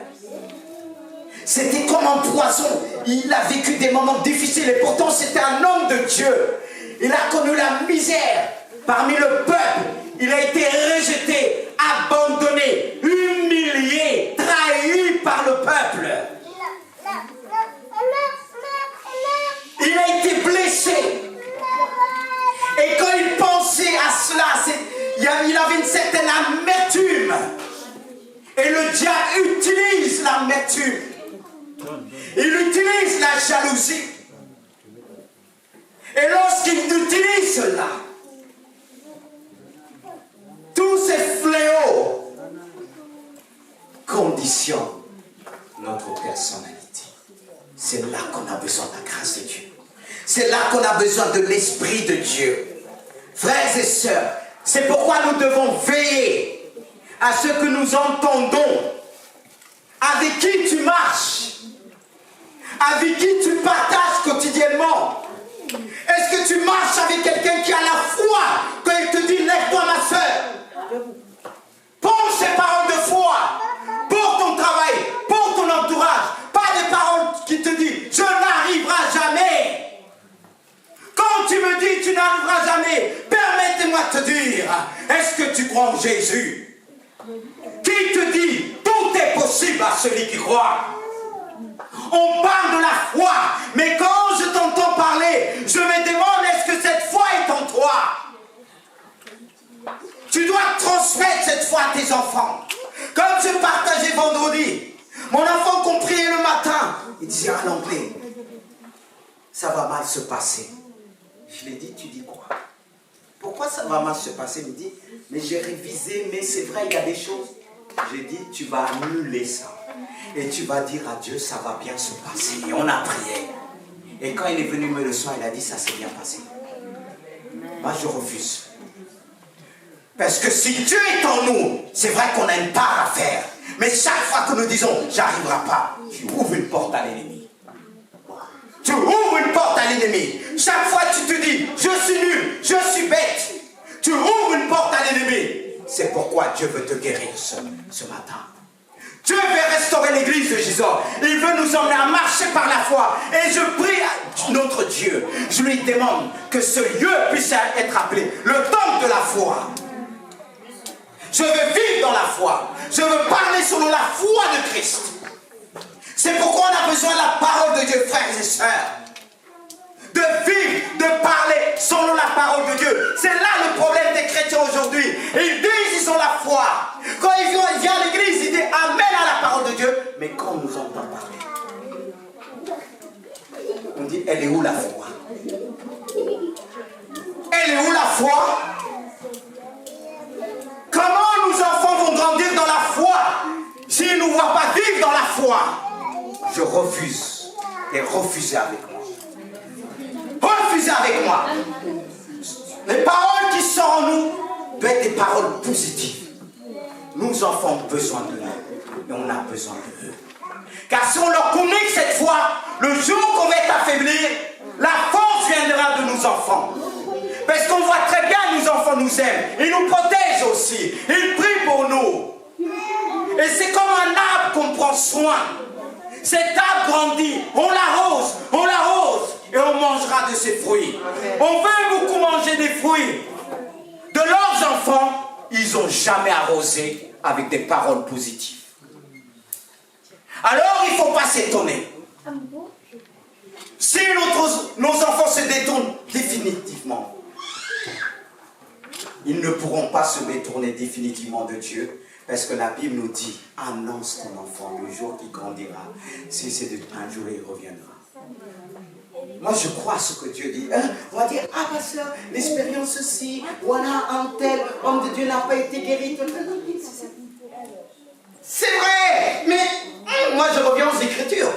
C'était comme un poison. Il a vécu des moments difficiles et pourtant c'était un homme de Dieu. Il a connu la misère parmi le peuple. Il a été rejeté, abandonné, humilié, trahi par le peuple. Il a été blessé. Et quand il pensait à cela, il avait une certaine amertume. Et le diable utilise l'amertume. Il utilise la jalousie. Et lorsqu'il utilise cela, tous ces fléaux conditionnent notre personnalité. C'est là qu'on a besoin de la grâce de Dieu. C'est là qu'on a besoin de l'Esprit de Dieu. Frères et sœurs, c'est pourquoi nous devons veiller à ce que nous entendons. Avec qui tu marches? Avec qui tu partages quotidiennement? Est-ce que tu marches avec quelqu'un qui a la foi quand il te dit lève-toi ma soeur? Pense ces paroles de foi pour ton travail, pour ton entourage. Pas des paroles qui te disent je n'arriverai jamais. Quand tu me dis tu n'arriveras jamais, permettez-moi de te dire, est-ce que tu crois en Jésus? Qui te dit tout est possible à celui qui croit? On parle de la foi, mais quand je t'entends parler, je me demande est-ce que cette foi est en toi? Tu dois transmettre cette foi à tes enfants. Comme je partageais vendredi, mon enfant comprit le matin, il disait à l'anglais, ça va mal se passer. Je lui ai dit, tu dis quoi? Pourquoi ça va mal se passer? Il me dit, mais j'ai révisé, mais c'est vrai, il y a des choses. J'ai dit, tu vas annuler ça. Et tu vas dire à Dieu, ça va bien se passer. Et on a prié. Et quand il est venu me le soir, il a dit, ça s'est bien passé. Moi, je refuse. Parce que si Dieu est en nous, c'est vrai qu'on a une part à faire. Mais chaque fois que nous disons, j'arriverai pas, tu ouvres une porte à l'ennemi. Tu ouvres une porte à l'ennemi. Chaque fois tu te dis, je suis nul, je suis bête. Tu ouvres une porte à l'ennemi. C'est pourquoi Dieu veut te guérir ce matin. Dieu veut restaurer l'église de Jésus. Il veut nous emmener à marcher par la foi. Et je prie à notre Dieu. Je lui demande que ce lieu puisse être appelé le temple de la foi. Je veux vivre dans la foi. Je veux parler selon la foi de Christ. C'est pourquoi on a besoin de la parole de Dieu, frères et sœurs. De vivre, de parler selon la parole de Dieu. C'est là le problème des chrétiens aujourd'hui. Ils disent ils ont la foi. Quand ils viennent à l'église, ils disent amen à la parole de Dieu. Mais quand on nous entend parler, on dit elle est où la foi? Elle est où la foi? Comment nos enfants vont grandir dans la foi s'ils ne nous voient pas vivre dans la foi? Je refuse. Et refusez avec moi. Refusez avec moi. Les paroles qui sont en nous doivent être des paroles positives. Nos enfants ont besoin de nous. Et on a besoin de eux. Car si on leur communique cette foi, le jour qu'on va être affaibli, la force viendra de nos enfants. Parce qu'on voit très bien nos enfants nous aiment. Ils nous protègent aussi. Ils prient pour nous. Et c'est comme un arbre qu'on prend soin. Cet arbre grandit, on l'arrose et on mangera de ses fruits. On veut beaucoup manger des fruits. De leurs enfants, ils n'ont jamais arrosé avec des paroles positives. Alors il ne faut pas s'étonner. Si nos enfants se détournent définitivement, ils ne pourront pas se détourner définitivement de Dieu Parce que la Bible nous dit, annonce ton enfant le jour qu'il grandira. Si c'est un jour, il reviendra. Moi, je crois à ce que Dieu dit. On va dire, ah, pasteur, l'expérience ceci, voilà, un tel homme de Dieu n'a pas été guéri. C'est vrai, mais moi, je reviens aux Écritures.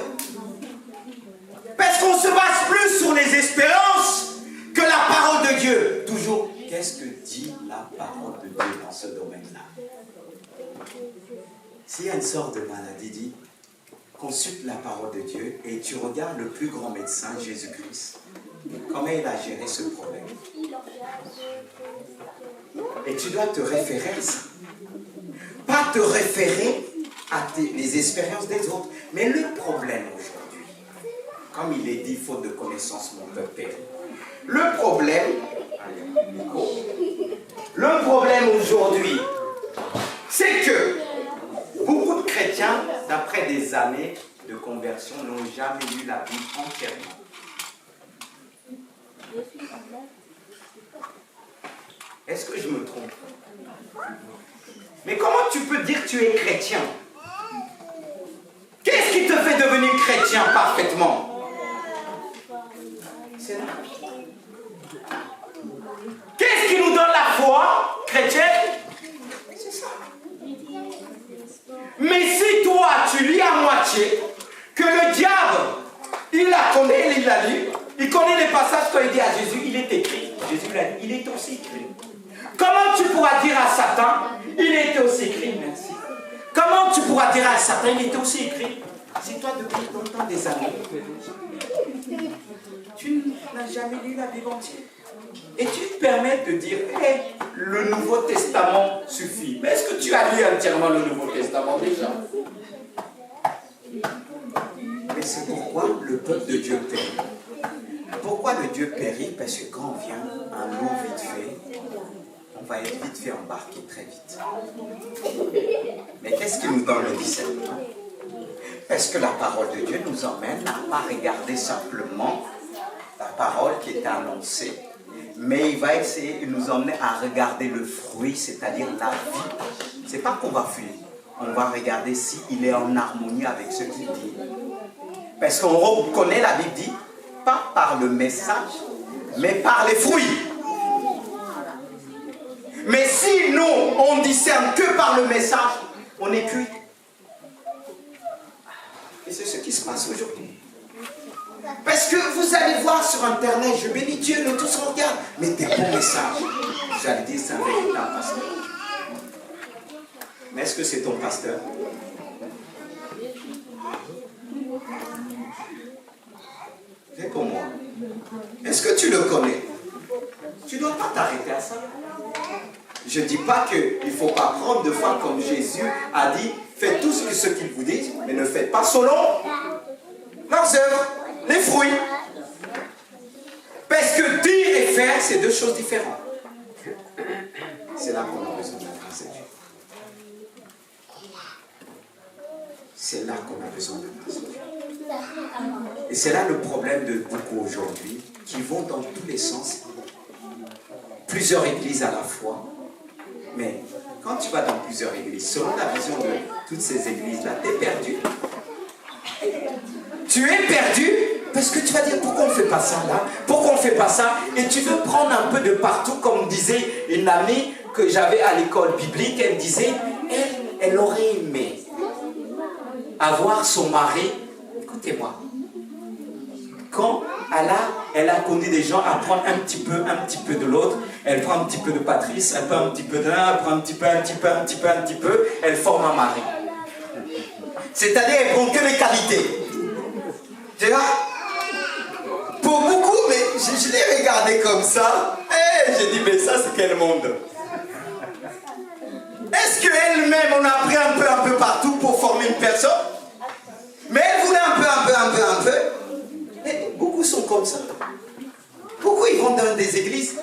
Parce qu'on se base plus sur les espérances que la parole de Dieu. Toujours, qu'est-ce que dit la parole de Dieu dans ce domaine-là? S'il y a une sorte de maladie, dit, consulte la parole de Dieu et tu regardes le plus grand médecin, Jésus-Christ. Comment il a géré ce problème? Et tu dois te référer à ça. Pas te référer à les expériences des autres. Mais le problème aujourd'hui, comme il est dit, faute de connaissance, mon peuple périt. Le problème aujourd'hui, c'est que beaucoup de chrétiens, d'après des années de conversion, n'ont jamais lu la Bible entièrement. Est-ce que je me trompe? Mais comment tu peux dire que tu es chrétien? Qu'est-ce qui te fait devenir chrétien parfaitement? C'est là. Qu'est-ce qui nous donne la foi chrétienne? C'est ça. Mais si toi, tu lis à moitié, que le diable, il la connaît, il l'a lu, il connaît les passages quand il dit à Jésus, il est écrit. Jésus l'a dit, il est aussi écrit. Comment tu pourras dire à Satan, il était aussi écrit, merci. Comment tu pourras dire à Satan, il était aussi écrit? Si toi, depuis longtemps des années, tu n'as jamais lu la Bible entière. Et tu te permets de dire, hey, le Nouveau Testament suffit. Mais est-ce que tu as lu entièrement le Nouveau Testament déjà? Mais c'est pourquoi le peuple de Dieu périt. Pourquoi le Dieu périt? Parce que quand on vient un lot vite fait, on va être vite fait embarqué très vite. Mais qu'est-ce qui nous donne le discernement? Parce que la parole de Dieu nous emmène à ne pas regarder simplement la parole qui est annoncée, mais il va essayer de nous emmener à regarder le fruit, c'est-à-dire la vie. C'est pas qu'on va fuir, on va regarder s'il est en harmonie avec ce qu'il dit. Parce qu'on reconnaît, la Bible dit, pas par le message, mais par les fruits. Mais si nous, on discerne que par le message, on est cuit. Et c'est ce qui se passe aujourd'hui. Parce que vous allez voir sur Internet, je bénis Dieu, nous tous on regarde, mais des bons messages. Vous allez dire, c'est un véritable pasteur. Mais est-ce que c'est ton pasteur? Réponds-moi. Est-ce que tu le connais? Tu ne dois pas t'arrêter à ça. Je ne dis pas qu'il ne faut pas prendre de foi comme Jésus a dit, faites tout ce qu'ils vous disent, mais ne faites pas selon leurs œuvres, les fruits. Parce que dire et faire, c'est deux choses différentes. C'est là qu'on a besoin de la grâce de Dieu. C'est là qu'on a besoin de la grâce de Dieu. Et c'est là le problème de beaucoup aujourd'hui, qui vont dans tous les sens. Plusieurs églises à la fois. Mais quand tu vas dans plusieurs églises, selon la vision de toutes ces églises-là, tu es perdu. Tu es perdu parce que tu vas dire pourquoi on ne fait pas ça là, pourquoi on ne fait pas ça, et tu veux prendre un peu de partout, comme disait une amie que j'avais à l'école biblique. Elle disait, elle aurait aimé avoir son mari, écoutez-moi, quand elle a connu des gens à prendre un petit peu de l'autre. Elle prend un petit peu de Patrice, elle prend un petit peu de l'un, elle prend un petit peu, elle forme un mari. C'est-à-dire, elle prend que les qualités. Tu vois? Pour beaucoup, mais je l'ai regardé comme ça, et j'ai dit, mais ça, c'est quel monde? Est-ce qu'elle-même, on a pris un peu partout pour former une personne? Mais elle voulait un peu. Et beaucoup sont comme ça. Beaucoup, ils vont dans des églises.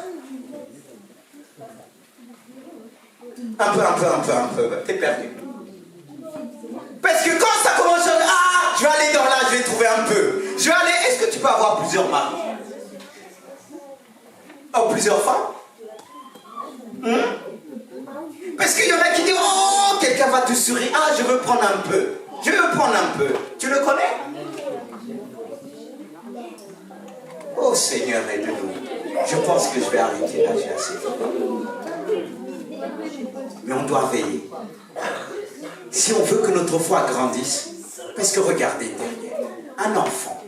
Un peu, t'es perdu. Parce que quand ça commence à dire, je vais aller dans là, je vais trouver un peu. Est-ce que tu peux avoir plusieurs maris? Oh, plusieurs femmes? Parce qu'il y en a qui disent, quelqu'un souris. Ah, je veux prendre un peu. Je veux prendre un peu. Tu le connais? Oh Seigneur, aide-nous. Je pense que je vais arrêter là, j'ai assez. Mais on doit veiller. Si on veut que notre foi grandisse, parce que regardez derrière, un enfant,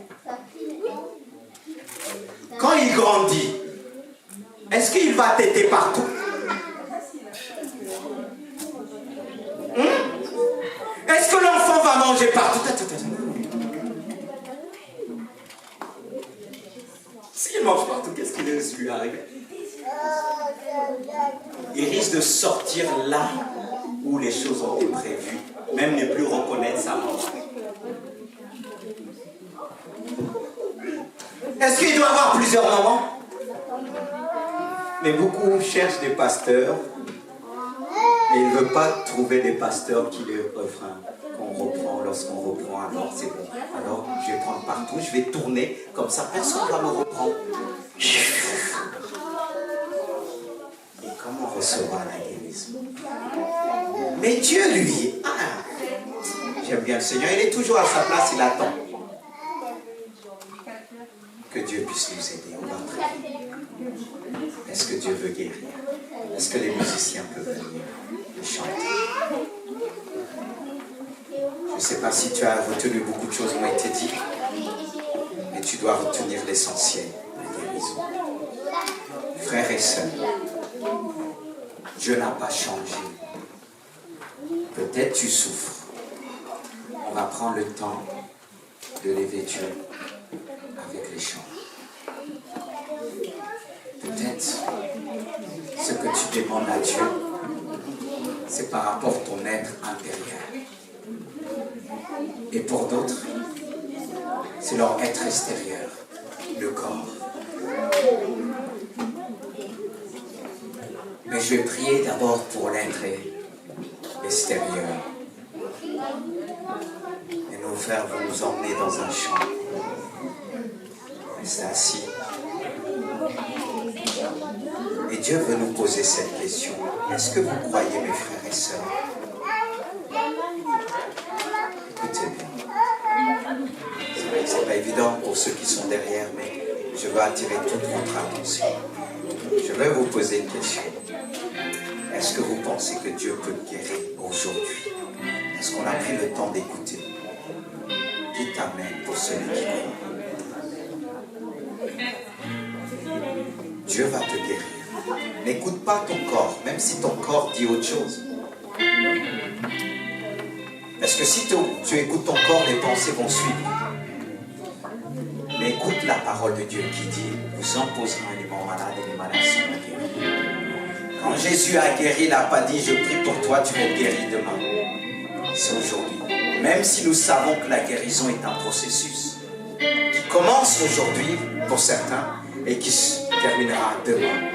quand il grandit, est-ce qu'il va téter partout? Est-ce que l'enfant va manger partout? S'il mange partout, qu'est-ce qui lui arrive? Il risque de sortir là où les choses ont été prévues, même ne plus reconnaître sa maman. Est-ce qu'il doit avoir plusieurs mamans? Mais beaucoup cherchent des pasteurs, mais ils ne veulent pas trouver des pasteurs qui les refrainent. Qu'on reprend, lorsqu'on reprend, alors c'est bon. Alors je vais prendre partout, je vais tourner, comme ça personne ne va me reprendre. Et comment recevoir la guérison? Mais Dieu, lui, j'aime bien le Seigneur, il est toujours à sa place, il attend. Que Dieu puisse nous aider, on va prier. Est-ce que Dieu veut guérir? Est-ce que les musiciens peuvent venir et chanter? Je ne sais pas si tu as retenu, beaucoup de choses ont été dites, mais tu dois retenir l'essentiel, la guérison. Frères et sœurs, Dieu n'a pas changé. Peut-être tu souffres. On va prendre le temps de lever Dieu avec les chants. Peut-être ce que tu demandes à Dieu, c'est par rapport à ton être intérieur. Et pour d'autres, c'est leur être extérieur, le corps. Mais je vais prier d'abord pour l'être extérieur. Et nos frères vont nous emmener dans un champ. Restez assis. Et Dieu veut nous poser cette question. Est-ce que vous croyez, mes frères et sœurs? Écoutez bien. C'est vrai que ce n'est pas évident pour ceux qui sont derrière, mais je veux attirer toute votre attention. Je vais vous poser une question. Est-ce que vous pensez que Dieu peut guérir aujourd'hui? Est-ce qu'on a pris le temps d'écouter? Dites Amen pour celui qui croit. Dieu va te guérir. N'écoute pas ton corps, même si ton corps dit autre chose. Parce que si tu écoutes ton corps, les pensées vont suivre. Mais écoute la parole de Dieu qui dit, vous imposerez les morts malades et les malades seront guéris. Quand Jésus a guéri, il n'a pas dit, je prie pour toi, tu vas être guéri demain. C'est aujourd'hui. Même si nous savons que la guérison est un processus qui commence aujourd'hui pour certains et qui se terminera demain.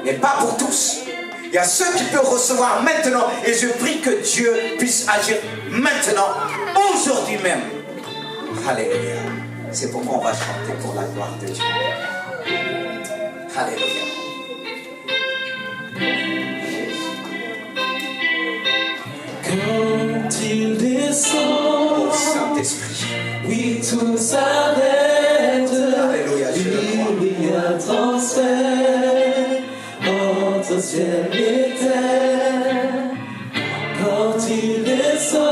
Mais pas pour tous. Il y a ceux qui peuvent recevoir maintenant et je prie que Dieu puisse agir maintenant, aujourd'hui même. Alléluia. C'est pourquoi on va chanter pour la gloire de Dieu. Alléluia. Quand il descend, Ô Saint-Esprit, oui, tout s'arrête. Alléluia, je le crois. Il y a un transfert entre ciel et terre. Quand il descend,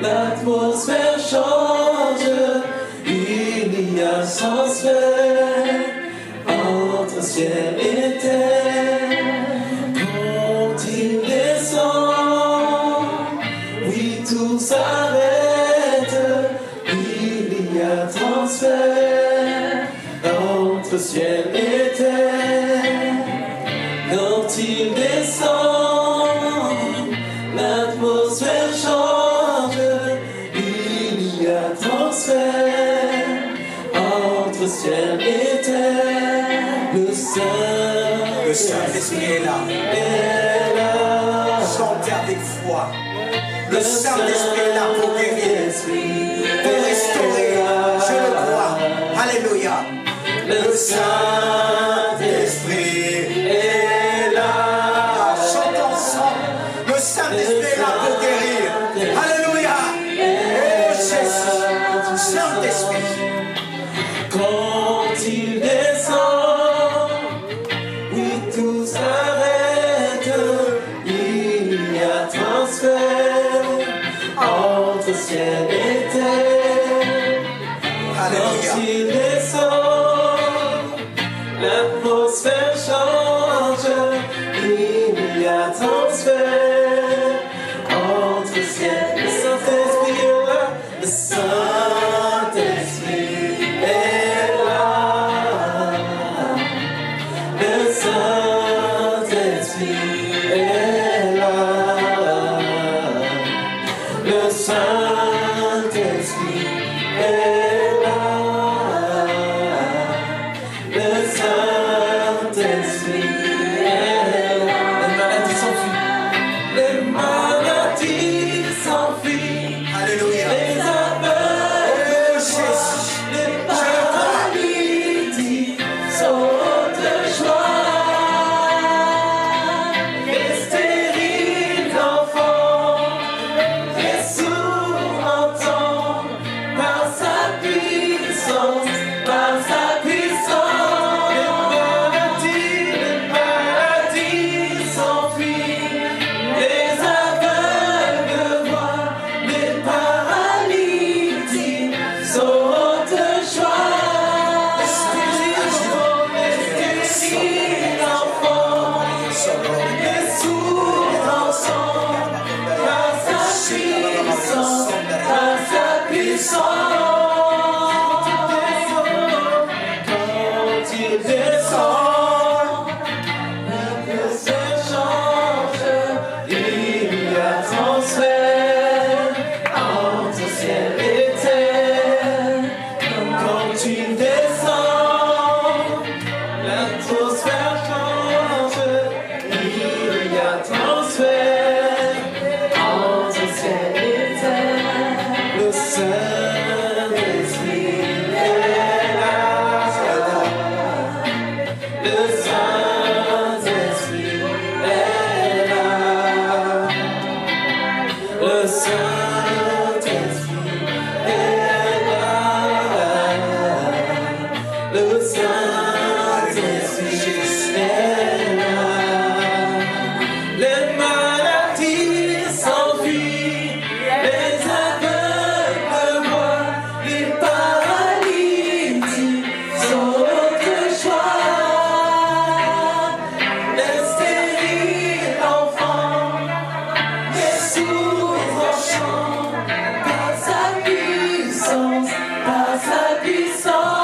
l'atmosphère change. Il y a un transfert entre ciel et terre. Quand il descend, oui, tout s'arrête. Il y a un transfert entre ciel et terre. Quand il descend, l'atmosphère change. Il y a un transfert entre ciel et terre. Le Saint-Esprit est là. est là. Chantez avec foi. Le Saint-Esprit est là pour guérir, pour restaurer. Je le crois. Alléluia. Le Saint-Esprit est là. Chantons ensemble. Le Saint-Esprit est là pour guérir. Alléluia. Oh Jésus. Saint-Esprit. Quand il descend, oui, tout s'arrête. Il y a transfert entre ciel et terre. Alléluia. Quand il descend, l'atmosphère change. Il y a transfert entre ciel et Saint-Esprit est là. Le Saint-Esprit est là. Le Saint-Esprit est là. Le Saint-Esprit est là. Le Saint-Esprit est là. Les maladies s'enfuient. Alléluia. Les aveugles, Oh Jésus. les paralytiques sautent de joie. Les stériles enfants, les sourds entendent par sa puissance, par sa puissance. Les maladies s'enfuient. Les aveugles voient, les paralytiques sautent de joie. Les stériles enfants, les sourds entendent par sa puissance, par sa puissance. Quand il descend, le ciel change, il y a transfert entre ciel et terre. Quand tu descends, l'atmosphère change, il y a transfert entre ciel et terre. Le Saint-Esprit est là. Le Saint-Esprit est là. Le Saint-Esprit est là. Le Saint-Esprit est là. Les maladies s'enfuient. Les aveugles voient. Les paralytiques sautent de joie. Les stériles enfants, les sourds entendent par sa puissance, par sa puissance.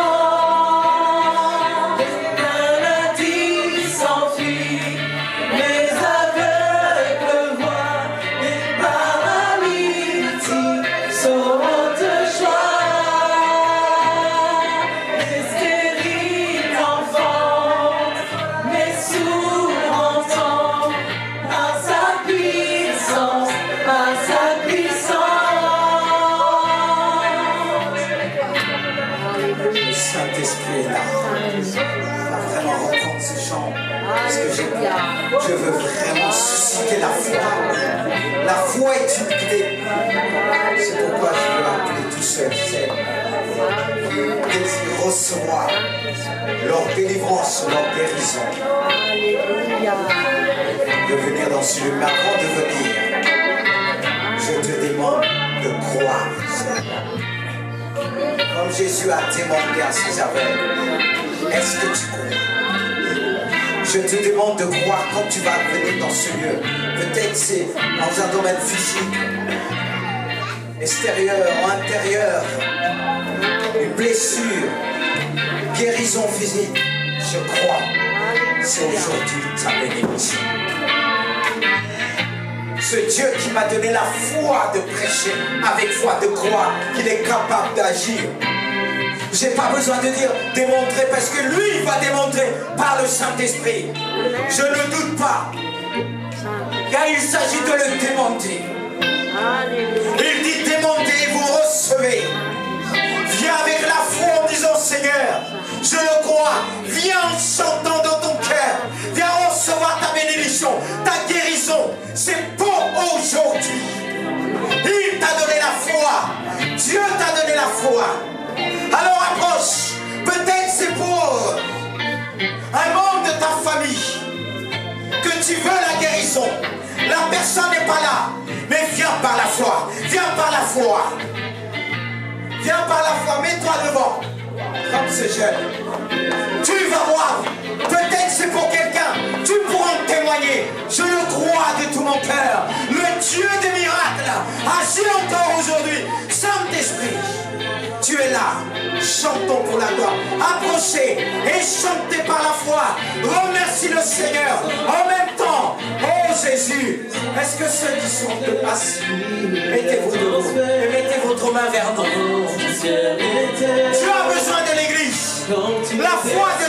Les maladies s'enfuient, les aveugles voient, les paralytiques sautent de joie. Les stériles enfants, les sourds entendent par sa puissance, par sa puissance. Saint-Esprit est là. On va vraiment reprendre ce chant. Parce que je veux vraiment susciter la foi. La foi est une clé. C'est pourquoi je veux appeler tous ceux qui désirent recevoir leur délivrance, leur guérison. De venir dans ce lieu. Mais avant de venir, je te demande de croire. Comme Jésus a demandé à ses aveugles, est-ce que tu crois? Je te demande de croire quand tu vas venir dans ce lieu. Peut-être c'est dans un domaine physique, extérieur ou intérieur, une blessure, guérison physique. Je crois, c'est aujourd'hui ta bénédiction. Ce Dieu qui m'a donné la foi de prêcher, avec foi de croire qu'il est capable d'agir. J'ai pas besoin de dire démontrer parce que lui va démontrer par le Saint-Esprit. Je ne doute pas. Car il s'agit de le démonter. Il dit démonter, vous recevez. Viens avec la foi en disant Seigneur, je le crois. Viens en chantant dans ton cœur. Viens recevoir ta bénédiction, ta guérison. C'est pour aujourd'hui. personne n'est pas là. Mais viens par la foi. Viens par la foi. Viens par la foi. Mets-toi devant. Comme ce jeune. Tu vas voir. Peut-être c'est pour quelqu'un. Tu pourras en témoigner. Je le crois de tout mon cœur. Le Dieu des miracles agit encore aujourd'hui. Saint-Esprit, tu es là. Chantons pour la gloire. Approchez et chantez par la foi. Remercie le Seigneur en même temps. Oh Jésus, est-ce que ceux qui sont assis, mettez-vous debout et mettez votre main vers nous. Tu as besoin de l'église. La foi de